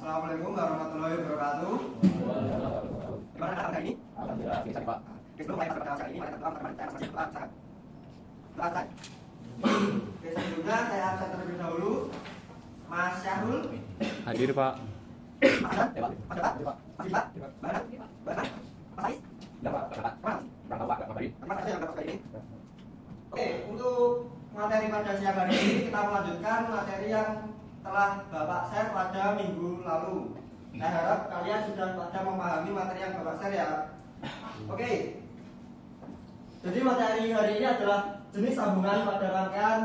Assalamualaikum warahmatullahi wabarakatuh. Gimana hari ini? Alhamdulillah, bisa Pak. Sebelum mulai pada kali ini, mari kita doa saya masih doa sangat. Doa saya. Oke, sebelumnya saya absen terlebih dahulu. Mas Syahrul. Hadir Pak. Mas Hasan. Mas Jota. Mas Ita. Mbak Mas Ais. Sudah Pak, berangkat. Mas. Berangkat Pak, berangkat hari. Terima kasih yang dapat kali ini. Oke, untuk materi pada siang hari ini kita melanjutkan materi yang telah Bapak share pada minggu lalu. Saya harap kalian sudah pada memahami materi yang Bapak share ya. Oke. Jadi materi hari ini adalah jenis sambungan pada rangkaian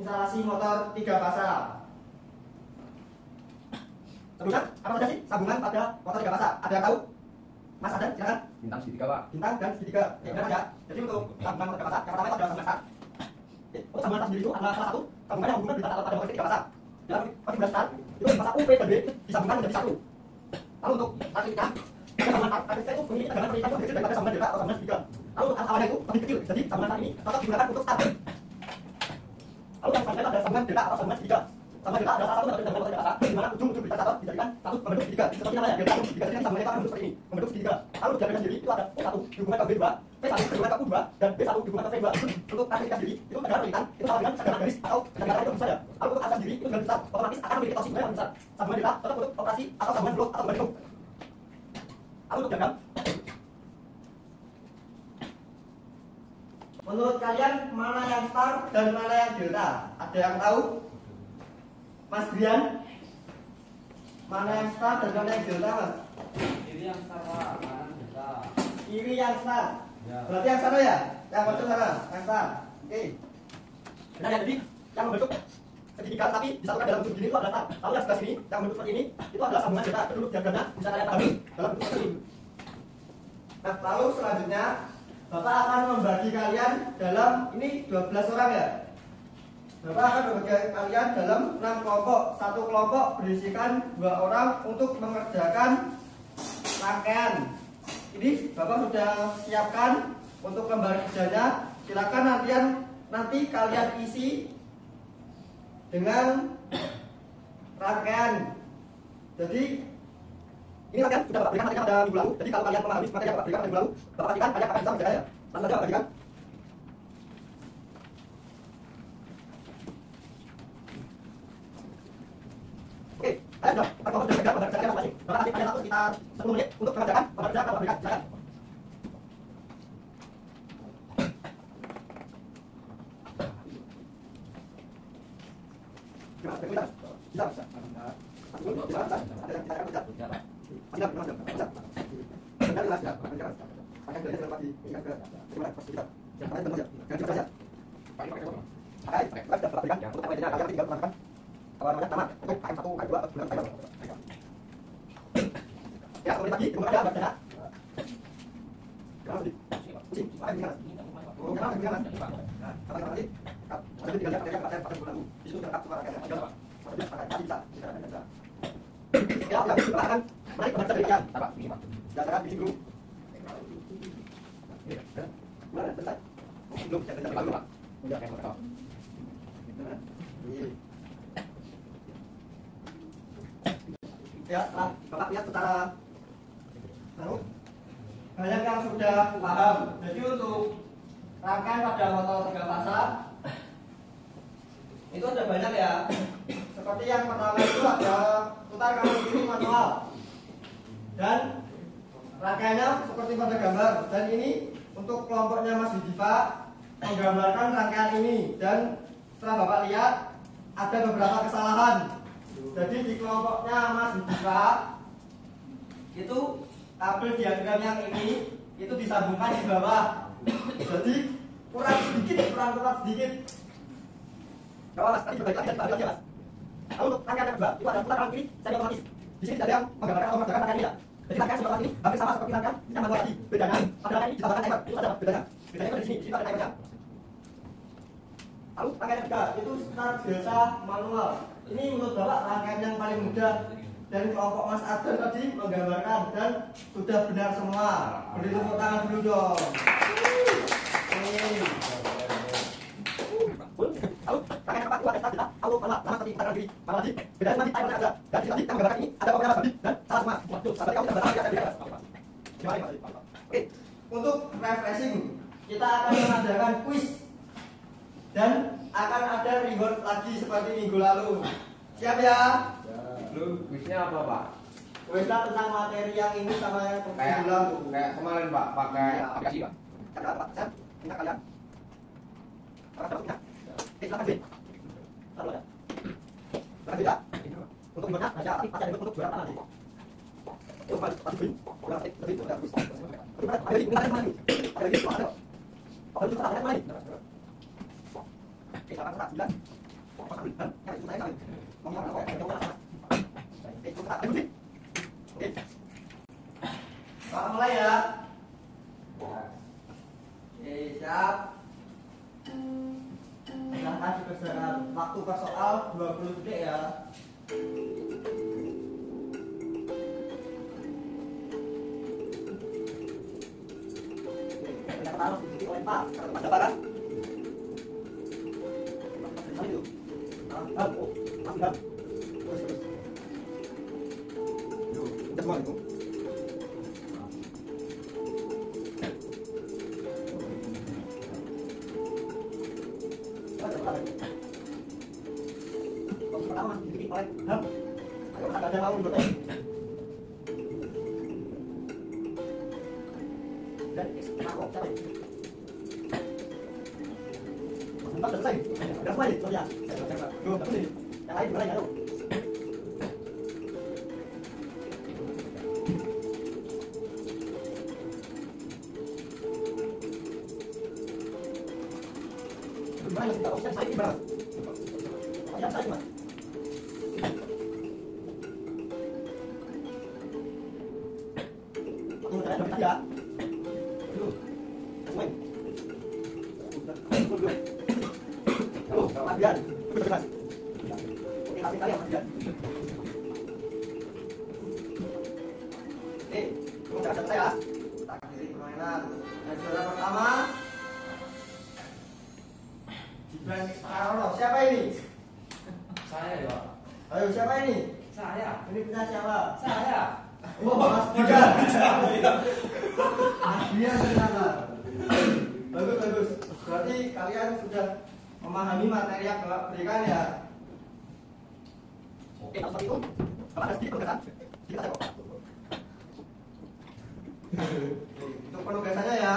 instalasi motor 3 fasa. Sebutkan apa saja sih sambungan pada motor 3 fasa? Ada yang tahu? Mas Adan, silakan. Bintang segitiga Pak. Bintang dan segitiga. Benar ya. Jadi untuk sambungan motor 3 fasa, yang pertama itu adalah sambungan start. Untuk sambungan start sendiri itu adalah salah satu sambungan yang hubungan berita pada motor 3 fasa. Dalam konfigurasi start itu fasa U, P, dan B disambungkan menjadi satu. Lalu untuk statistiknya, sambungan start itu memiliki tegangan pendidikan yang kecil daripada sambungan delta atau sambungan segitiga. Lalu untuk awalnya itu lebih kecil, jadi sambungan start ini tetap digunakan untuk start. Lalu yang selanjutnya adalah sambungan delta atau sambungan segitiga. Sambungan delta adalah salah satu metode sambungan motor 3 fasa di mana ujung-ujung berita satu dijadikan satu pembentuk segitiga. Seperti namanya, delta segitiga. Jadi sambungan itu akan membentuk seperti ini, membentuk segitiga. Lalu diagram sendiri itu ada U1 dihubungkan ke B2, P1 dihubungkan ke U2, dan B1 dihubungkan ke V2. Untuk statistika sendiri itu tegangan pendidikan itu sama dengan tegangan garis atau tegangan itu bisa ya. Lalu untuk angka sendiri itu dengan besar otomatis akan memiliki torsi yang besar. Sambungan delta tetap untuk operasi atau sambungan blok atau bergantung. Lalu untuk diagram, menurut kalian mana yang start dan mana yang delta? Ada yang tahu? Mas Brian? Mana yang start dan mana yang delta, Mas? Kiri yang start Pak, kanan delta. Kiri yang start. Ya. Berarti yang sana ya? Yang betul sana, yang start. Oke. Benar ya, jadi yang membentuk segitiga tapi disatukan dalam bentuk gini itu adalah start. Lalu yang sebelah sini yang membentuk seperti ini itu adalah sambungan delta. Dulu diagramnya bisa kalian pahami dalam bentuk seperti ini. Nah, lalu selanjutnya Bapak akan membagi kalian dalam ini 12 orang ya. Bapak akan membagi kalian dalam 6 kelompok. Satu kelompok berisikan 2 orang untuk mengerjakan rangkaian. Ini Bapak sudah siapkan untuk lembar kerjanya. Silakan nanti kalian isi dengan rangkaian. Jadi ini kan sudah Bapak berikan materinya pada minggu lalu. Jadi kalau kalian memahami materi yang Bapak berikan pada minggu lalu, Bapak pastikan kalian akan bisa mengerjakannya ya. Langsung saja Bapak berikan. Oke, ayo sudah. Bapak sudah bekerja pada kerjanya masing-masing. Bapak kasih kalian waktu sekitar 10 menit untuk mengerjakan pada kerja Bapak berikan. Silakan. Ya, Bapak lihat secara banyak yang sudah paham. Jadi untuk rangkaian pada motor 3 fasa itu ada banyak ya. Seperti yang pertama itu ada putar kanan kiri manual. Dan rangkaiannya seperti pada gambar. Dan ini untuk kelompoknya Mas Diva menggambarkan rangkaian ini. Dan setelah Bapak lihat ada beberapa kesalahan. Jadi di kelompoknya Mas Diva itu kabel diagram yang ini itu disambungkan di bawah. Jadi kurang sedikit. Kalau Mas tadi berbagi lagi Mas. Lalu untuk rangkaian yang kedua itu ada putar kanan kiri semi otomatis. Di sini tidak ada yang menggambarkan atau mengerjakan rangkaian ini ya. Jadi rangkaian sebelah ini hampir sama seperti rangkaian yang manual tadi. Bedanya pada rangkaian ini ditambahkan timer. Itu saja bedanya. Bedanya itu di sini ada timernya. Lalu rangkaian yang ketiga itu start biasa manual. Ini menurut Bapak rangkaian yang paling mudah. Dan kelompok Mas Adan tadi menggambarkan dan sudah benar semua. Beri tepuk tangan dulu dong. Lalu rangkaian keempat itu ada start delta, tahu mana seperti tangan kiri, mana lagi beda nanti tanya aja. Dan tadi yang gambarkan ini ada pemain babi dan salah semua. Waduh, berarti kamu tidak bertanya ya. Gimana? Oke, untuk refreshing kita akan mengadakan kuis dan akan ada reward lagi seperti minggu lalu. Siap ya? Lu kuisnya apa, Pak? Kuisnya tentang materi yang ini sama yang minggu lalu. Kayak kemarin, Pak, pakai aplikasi, Pak. Ada apa? Saya minta kalian. Apa ya? Silakan sih. Taruh ya. Silakan tidak. Untuk rewardnya ada pasti ada reward untuk juara nanti. Itu pasti juara itu ada kuis. Ada lagi mana? Ada lagi ada. Apa itu ada mana? Kita akan jelas. Mulai ya. Oke, siap. Silahkan dikerjakan. Waktu per soal 20 detik ya. Kita taruh di oleh Pak. Ada apa kan? Itu. Masih. Terus. Udah semua itu. Pertama masih dikit oleh Ham. Ayo ada mau bertanya. Dan aku capek. Sebentar selesai. Udah mulai kerja. Tuh, ini. Yang lain gimana ya, lu? Gimana kita opsi saya gimana? Ya, saya gimana? Ini saya dapat ya. Dulu. Semua. Halo, Pak Bian. Benar. Oke, kasih kalian Pak Bian. Oke, kemudian ada saya. Kita akhiri permainan. Dan juara pertama Gibran Istarono. Siapa ini? Saya ya. Ayo, siapa ini? Saya. Ini punya siapa? Saya. Oh, Mas Gibran. Mas Gibran ternyata. Bagus. Berarti kalian sudah memahami materi yang Bapak berikan ya. Oke, kalau seperti itu, Bapak ada sedikit penugasan. Kita cek. Untuk penugasannya ya,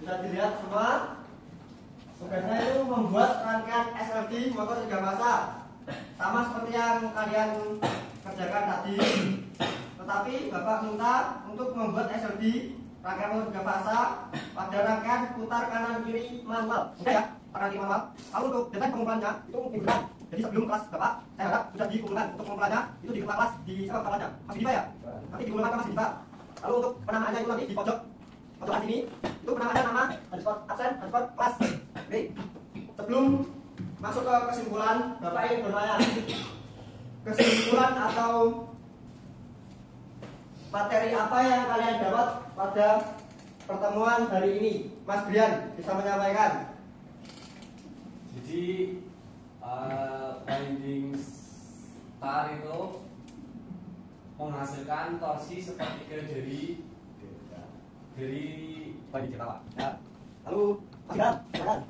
bisa dilihat semua. Tugasnya itu membuat rangkaian SLD motor 3 fasa. Sama seperti yang kalian kerjakan tadi. Tetapi Bapak minta untuk membuat SLD rangkaian motor 3 fasa pada rangkaian putar kanan kiri manual. Oke ya, kanan kiri manual. Lalu untuk desain pengumpulannya itu mungkin berat. Jadi sebelum kelas Bapak, saya harap sudah dikumpulkan untuk pengumpulannya itu di kelas di siapa kepalanya. Masih Diva ya? Nanti dikumpulkan ke Mas Diva. Lalu untuk penamaannya itu nanti di pojokan sini itu penamaannya nama underscore absen underscore kelas. Oke. Sebelum masuk ke kesimpulan, Bapak ingin bertanya kesimpulan atau materi apa yang kalian dapat pada pertemuan hari ini? Mas Brian bisa menyampaikan. Jadi binding star itu menghasilkan torsi sepertiga dari Bagi kita Pak. Ya. Lalu Mas Brian, silakan.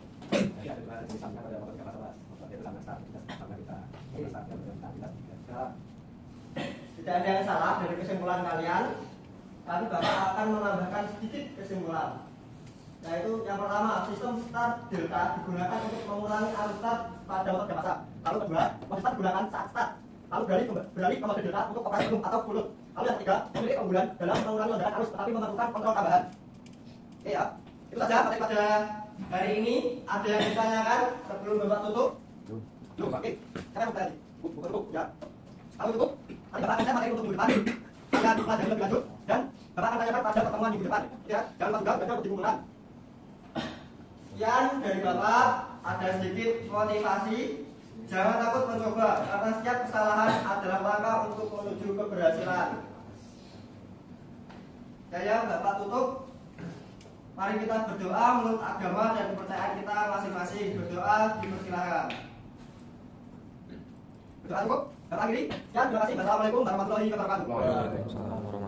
Ya, disampaikan pada Bapak Kepala tidak ada yang salah dari kesimpulan kalian, tapi Bapak akan menambahkan sedikit kesimpulan. Yaitu yang pertama, sistem start delta digunakan untuk mengurangi arus start pada motor dewasa. Lalu kedua, motor start digunakan saat start. Lalu beralih ke mode delta untuk operasi penuh atau full. Lalu yang ketiga, memiliki keunggulan dalam mengurangi lonjakan arus tetapi memerlukan kontrol tambahan. Oke ya, itu saja materi pada hari ini. Ada yang ditanyakan sebelum Bapak tutup? Belum, oke. Sekarang buka tadi. Buka tutup ya. Kalau tutup, nanti Bapak akan share materi untuk minggu depan. Akan pelajari lebih lanjut dan Bapak akan tanyakan pada pertemuan minggu depan. Ya, jangan lupa juga belajar untuk dikumpulkan. Sekian dari Bapak, ada sedikit motivasi. Jangan takut mencoba, karena setiap kesalahan adalah langkah untuk menuju keberhasilan. Saya Bapak tutup. Mari kita berdoa menurut agama dan kepercayaan kita masing-masing. Berdoa dipersilakan. Sudah cukup? Kata akhiri. Sekian, terima kasih. Wassalamualaikum warahmatullahi wabarakatuh. Waalaikumsalam. Waalaikumsalam warahmatullahi